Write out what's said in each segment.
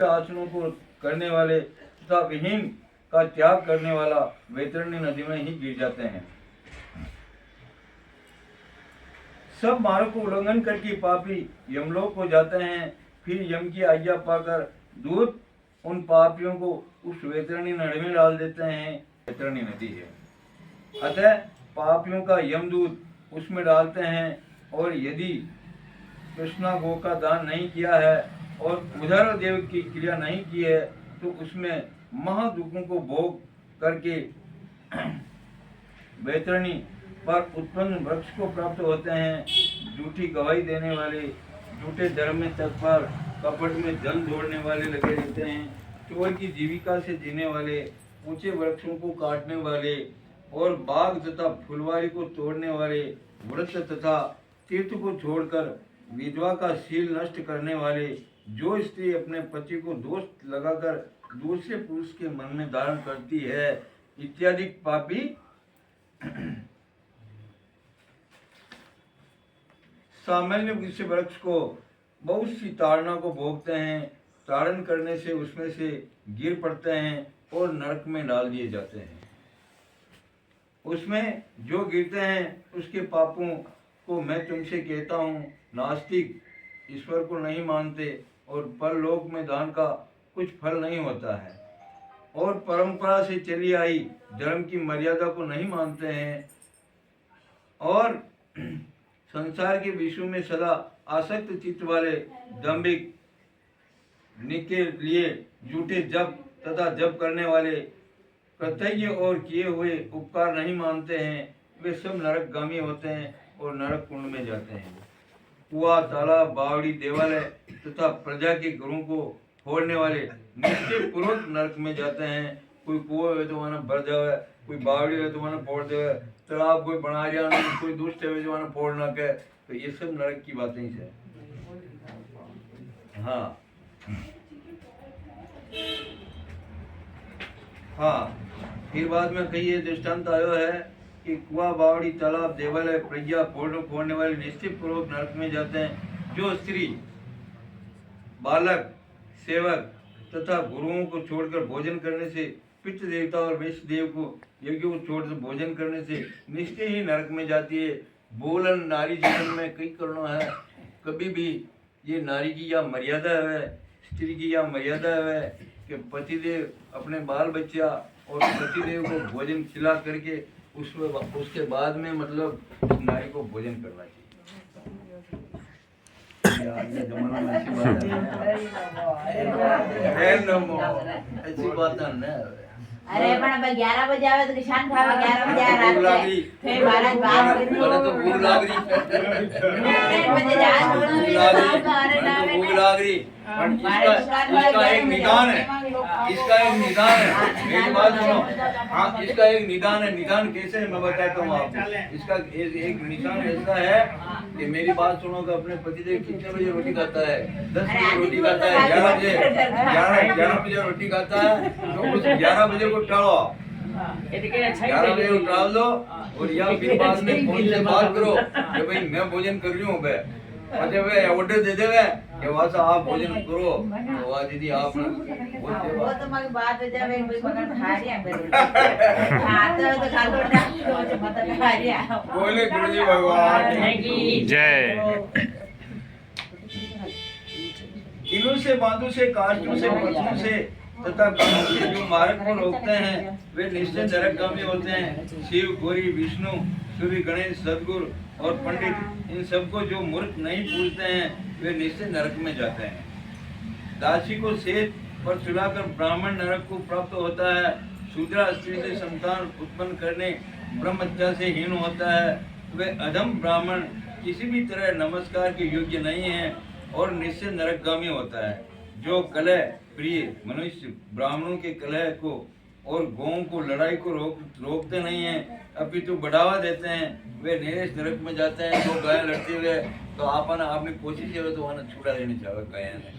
आचरणों को करने वाले तथा विहीन का त्याग करने वाला वैतरणी नदी में ही गिर जाते हैं। सब मार्ग को उल्लंघन करके पापी यमलोक को जाते हैं। फिर यम की आज्ञा पाकर दूत उन पापियों को उस वैतरणी नदी में डाल देते हैं। वैतरणी नदी है, अतः पापियों का यमदूत उसमें डालते हैं। और यदि कृष्णा गो का दान नहीं किया है और उधर देव की क्रिया नहीं की है तो उसमें महादुखों को भोग करके वैतरणी पर उत्पन्न वृक्ष को प्राप्त होते हैं। झूठी गवाही देने वाले, झूठे धर्म में तत्पर, कपट में धन जोड़ने वाले लगे रहते हैं। चोर की जीविका से जीने वाले, ऊंचे वृक्षों को काटने वाले और बाग तथा फुलवारी को तोड़ने वाले, व्रत तथा तीर्थ को छोड़कर विधवा का शील नष्ट करने वाले, जो स्त्री अपने पति को दोष लगाकर दूसरे पुरुष के मन में धारण करती है, इत्यादि पापी सामान्य किसी वृक्ष को बहुत सी ताड़ना को भोगते हैं। ताड़न करने से उसमें से गिर पड़ते हैं और नरक में डाल दिए जाते हैं। उसमें जो गिरते हैं उसके पापों को मैं तुमसे कहता हूँ, नास्तिक ईश्वर को नहीं मानते और परलोक में दान का कुछ फल नहीं होता है और परंपरा से चली आई धर्म की मर्यादा को नहीं मानते हैं और संसार के विषयों में सदा आसक्त चित्त वाले दंभिक के लिए झूठे जप तथा जप करने वाले प्रत्यय और किए हुए उपकार नहीं मानते हैं, वे सब नरकगामी होते हैं और नरक कुंड में जाते हैं। कुआ, तालाब, बावड़ी, देवालय तथा प्रजा के घरों को फोड़ने वाले निश्चय पूर्वक नरक में जाते हैं। कोई कुआ है तो वहां भर जावे, कोई बावड़ी है तो वहां फोड़ देवे, तालाब कोई बना दिया नहीं, कोई दुष्ट है जो वहां फोड़ ना के, तो ये सब नरक की बातें ही है। हाँ हाँ, फिर बाद में कई दृष्टांत आयो है कि कुआ, बावड़ी, तालाब, देवालय, प्रज्ञा फोड़ने वाले निश्चित पूर्वक नरक में जाते हैं। जो स्त्री, बालक, सेवक तथा गुरुओं को छोड़कर भोजन करने से, पितृ देवता और वैश्य देव को यज्ञों को छोड़कर भोजन करने से निश्चय ही नरक में जाती है। बोलन नारी जीवन में कई करुणा है, कभी भी ये नारी की यह मर्यादा है, स्त्री की यह मर्यादा है कि पतिदेव अपने बाल बच्चा और पतिदेव को भोजन खिला करके उसके बाद में मतलब नारी को भोजन करना चाहिए। जमाना में ऐसी बात है ना। अरे पण 11 बजे आवे तो किसान खावे, 11 बजे आ रात के फिर महाराज बात करी तो भूख लाग रही, 3 बजे जा भूख लाग रही। इसका एक निदान है, इसका एक निदान है, मेरी बात सुनो। हाँ, इसका एक निदान है। निदान कैसे है मैं बताता हूँ आपको। इसका एक निदान ऐसा है कि मेरी बात सुनो कि अपने पतिदेव कितने बजे रोटी खाता है? 10 बजे रोटी खाता है, 11 बजे रोटी खाता है, तो उस 11 बजे को टालो, 11 बजे को टाल दो और या फिर बाद में फोन से बात करो कि भाई मैं भोजन कर रही हूँ, वे ऑर्डर दे देवे कि वासा आप भोजन करो, तो वाह दीदी आप वो तो मग बात जब एक कोई मगन खारिया खाता तो खा लो ना, तो मत खारिया। बोले गुरुजी भगवान की जय। इनों से, बांधों से, काष्ठों से, पत्थरों से तथा गणों से जो मार्ग को रोकते हैं वे निश्चय नरकगामी होते हैं। शिव, गौरी, विष्णु, सूर्य, गणेश, सदगुरु और पंडित, इन सबको जो मूर्ख नहीं पूजते हैं वे निश्चय नरक में जाते हैं। दासी को सेत पर चुराकर ब्राह्मण नरक को प्राप्त होता है। शूद्रा स्त्री से संतान उत्पन्न करने ब्रह्महत्या से हीन होता है। वे अधम ब्राह्मण किसी भी तरह नमस्कार के योग्य नहीं है और निश्चय नरकगामी होता है। जो कलह प्रिय मनुष्य ब्राह्मणों के कलह को और गौओं को लड़ाई को रोकते नहीं हैं, अपितु बढ़ावा देते हैं, वे निरेश नरक में जाते हैं। जो गाय लड़ते हुए तो आपने कोशिश है तो वहां छुड़ा लेनी चाहिए। गाय ने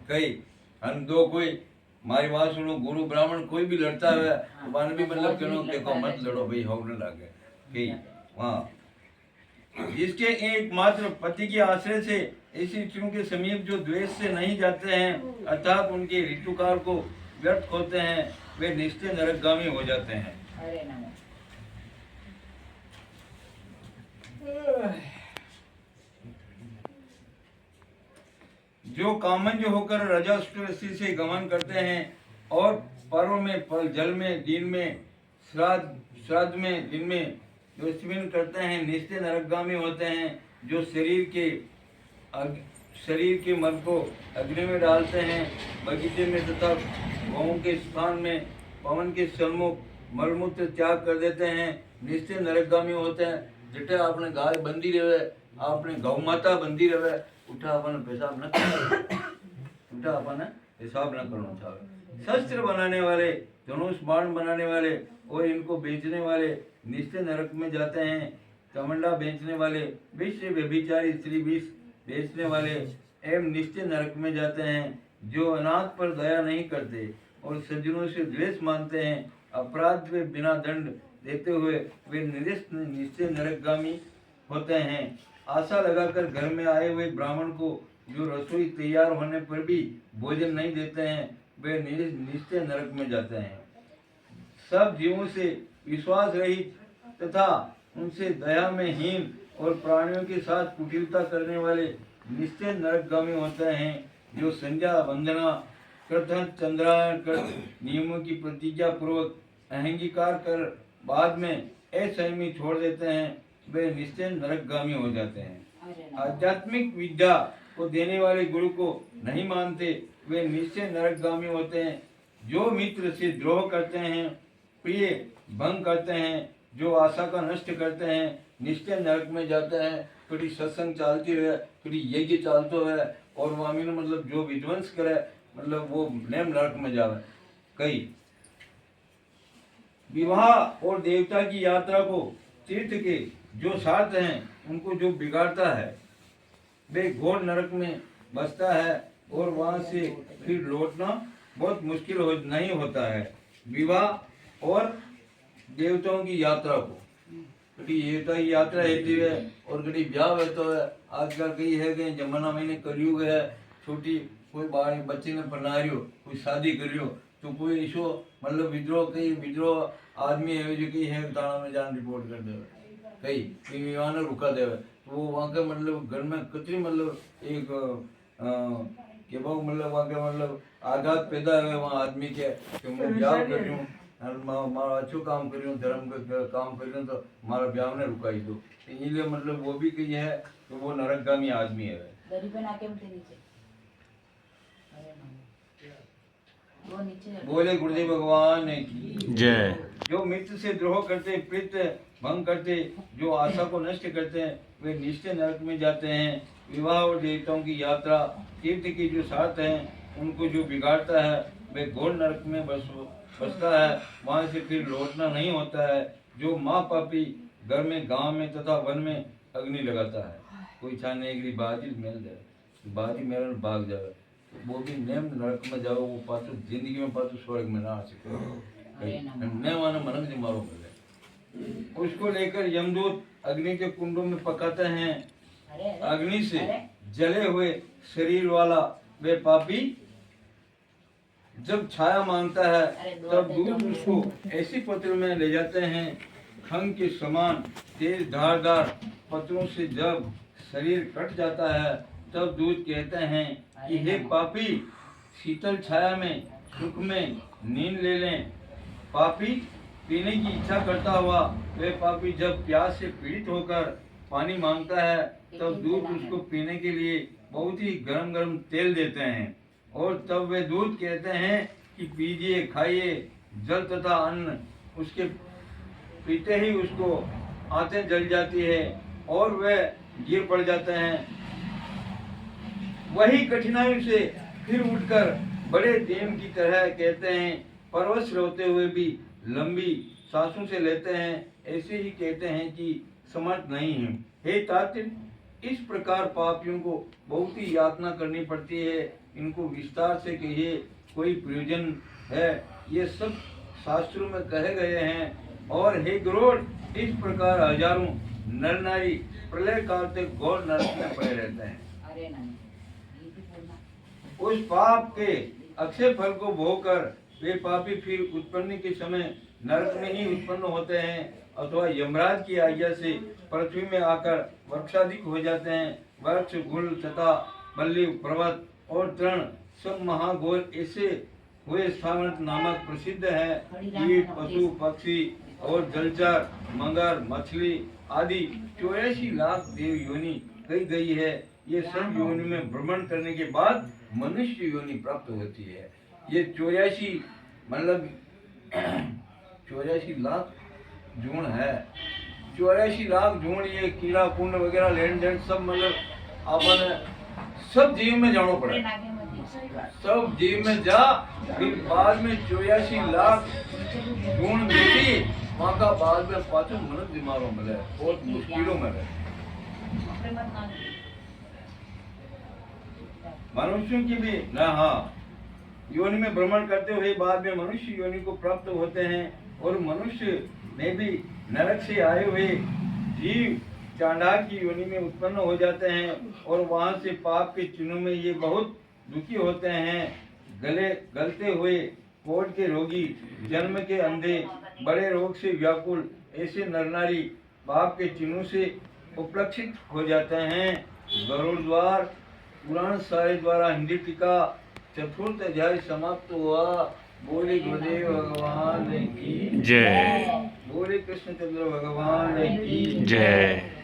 कई हम दो कोई मारी बात सुनो, गुरु ब्राह्मण कोई भी लड़ता है तो मान भी मतलब कहना देखो मत लड़ो भाई, हो न लागे। वहाँ जिसके एकमात्र पति के आश्रय से ऐसी स्त्रियों के समीप जो द्वेष से नहीं जाते हैं अर्थात उनके ऋतुकाल को व्यर्थ होते हैं, वे निश्चय नरकगामी हो जाते हैं। हरे नमः। जो कामंज होकर रजस्वसी से गमन करते हैं और पर्व में फल, जल में, दिन में, श्राद्ध में, दिन में जो स्विन करते हैं निश्चय नरकगामी होते हैं। जो शरीर के मल को अग्नि में डालते हैं, बगीचे में तथा गौं के स्थान में पवन के सम्मुख मलमूत्र त्याग कर देते हैं, निश्चय नरकगामी होते हैं। जिटे आपने गाय बंदी रहे, आपने गौ माता बंदी रहे, उठा अपन पेशाब न उठा अपन पेशाब न करना चाहिए। शस्त्र बनाने वाले, धनुष बाण बनाने वाले और इनको बेचने वाले निश्चय नरक में जाते हैं। कमंडा बेचने वाले, विष व्यभिचारी स्त्री विष बेचने वाले एवं निश्चय नरक में जाते हैं। जो अनाथ पर दया नहीं करते और सज्जनों से द्वेष मानते हैं, अपराध में बिना दंड देते हुए वे निश्चय नरकगामी होते हैं। आशा लगाकर घर में आए हुए ब्राह्मण को जो रसोई तैयार होने पर भी भोजन नहीं देते हैं, वे निश्चय नरक में जाते हैं। सब जीवों से विश्वास रहित तथा उनसे दया में हीन और प्राणियों के साथ कुटिलता करने वाले निश्चय नरकगामी होते हैं। जो संध्या वंदना कीर्तन चंद्रायण कर नियमों की प्रतिज्ञा पूर्वक अहंकार कर बाद में असंयमी छोड़ देते हैं, वे निश्चय नरकगामी हो जाते हैं। आध्यात्मिक विद्या को देने वाले गुरु को नहीं मानते, वे निश्चय नरकगामी होते हैं। जो मित्र से द्रोह करते हैं, प्रिय भंग करते हैं, जो आशा का नष्ट करते हैं, निश्चय नरक में जाते हैं। कभी सत्संग चलती है, कभी यज्ञ चलते है और वामी मतलब जो विध्वंस करे मतलब वो नेम नरक में जावे। कई विवाह और देवता की यात्रा को तीर्थ के जो साथ हैं उनको जो बिगाड़ता है वे घोर नरक में बसता है और वहां से फिर लौटना बहुत मुश्किल नहीं होता है। विवाह और देवताओं की यात्रा को कभी देवता की यात्रा होती है और कभी ब्याह होता है। आजकल कई है कि जमाना महीने कलयुग है, छोटी कोई बार बच्चे ने पढ़ा रही हो, कोई शादी करी हो तो कोई इसो मतलब विद्रोह आदमी है जो कई है थाना में जान रिपोर्ट कर दे, कई विवाह ने रुका दे तो वो वहाँ के मतलब घर में कितनी मतलब एक के बहु मतलब वहाँ के मतलब आघात पैदा हुए वहाँ आदमी के कि मैं ब्याह कर रही हूँ, मारा अच्छो काम कर रही हूँ, धर्म का काम कर रही हूँ तो हमारा ब्याह ने रुकाई दो। इसलिए मतलब वो भी कही है तो वो नरकगामी आदमी है। बोले गुरुदेव भगवान की जय। जो मित्र से द्रोह करते, प्रीत भंग करते, जो आशा को नष्ट करते हैं, वे निश्चय नरक में जाते हैं। विवाह और देवताओं की यात्रा, तीर्थ की जो साथ हैं उनको जो बिगाड़ता है वे घोर नरक में बसता है, वहाँ से फिर लौटना नहीं होता है। जो माँ पापी घर में, गांव में तथा वन में अग्नि लगाता है, कोई चाहने की बाजी मिल जाए, बाजी मेरे भाग जाए वो भी नेम नरक में जाओ, वो पाछो जिंदगी में पाछो स्वर्ग में ना आ सके, ने मानो मनक जी मारो मिले। उसको लेकर यमदूत अग्नि के कुंडों में पकाते हैं। अग्नि से जले हुए शरीर वाला वे पापी जब छाया मांगता है तब दूत उसको ऐसी पत्र में ले जाते हैं, खंग के समान तेज धारदार पत्रों से जब शरीर कट जाता है तब दूत कहते हैं कि हे पापी, शीतल छाया में सुख में नींद ले लें। पापी पीने की इच्छा करता हुआ वे पापी जब प्यास से पीड़ित होकर पानी मांगता है तब दूत उसको पीने के लिए बहुत ही गरम गरम तेल देते हैं और तब वे दूत कहते हैं कि पीजिए, खाइए। जल तथा अन्न उसके पीते ही उसको आंतें जल जाती है और वे गिर पड़ जाते हैं। वही कठिनाई से फिर उठकर बड़े देव की तरह कहते हैं, परवश होते हुए भी लंबी सांसों से लेते हैं, ऐसे ही कहते हैं कि समर्थ नहीं है। हे तातिर, इस प्रकार पापियों को बहुत ही यातना करनी पड़ती है। इनको विस्तार से कहिए, कोई प्रयोजन है? ये सब शास्त्रों में कहे गए हैं। और हे गरुड़, इस प्रकार हजारों नर नारी प्रलय काल तक घोर नरक में पड़े रहते हैं। उस पाप के अक्षय फल को भोगकर वे पापी फिर उत्पन्न के समय नरक में ही उत्पन्न होते हैं अथवा यमराज की आज्ञा से पृथ्वी में आकर वृक्षाधिक हो जाते हैं। वृक्ष, गुल तथा बल्ली, पर्वत और तृण सब महाघोर ऐसे हुए स्थान नामक प्रसिद्ध है। कीट, पशु, पक्षी और जलचर, मगर, मछली आदि 84 लाख देव योनि कही गई है। ये सब योनि में भ्रमण करने के बाद मनुष्य योनि प्राप्त होती है। ये 84 मतलब 84 लाख जून है। 84 लाख जून ये कीड़ा कुंड वगैरह लेन देन सब मतलब अपन सब जीव में जानो पड़े। सब जीव में जा फिर बाद में 84 लाख जून देखी वहाँ का बाद में पाँचों मनुष्य बीमारों में रहे, बहुत मुश्किलों में रहे। मनुष्यों की भी ना हाँ योनि में भ्रमण करते हुए बाद में मनुष्य योनि को प्राप्त होते हैं और मनुष्य में भी नरक से आए हुए जीव चांडाल की योनि में उत्पन्न हो जाते हैं और वहां से पाप के चिन्हों में ये बहुत दुखी होते हैं। गलते हुए कोढ़ के रोगी, जन्म के अंधे, बड़े रोग से व्याकुल ऐसे नर नारी पाप के चिन्हों से उपलक्षित हो जाते हैं। गरुड़ द्वार पुराण सारे द्वारा हिंदी टीका चतुर्थ अध्याय समाप्त हुआ। बोले गुरुदेव भगवान की जय। बोले कृष्णचंद्र भगवान की जय।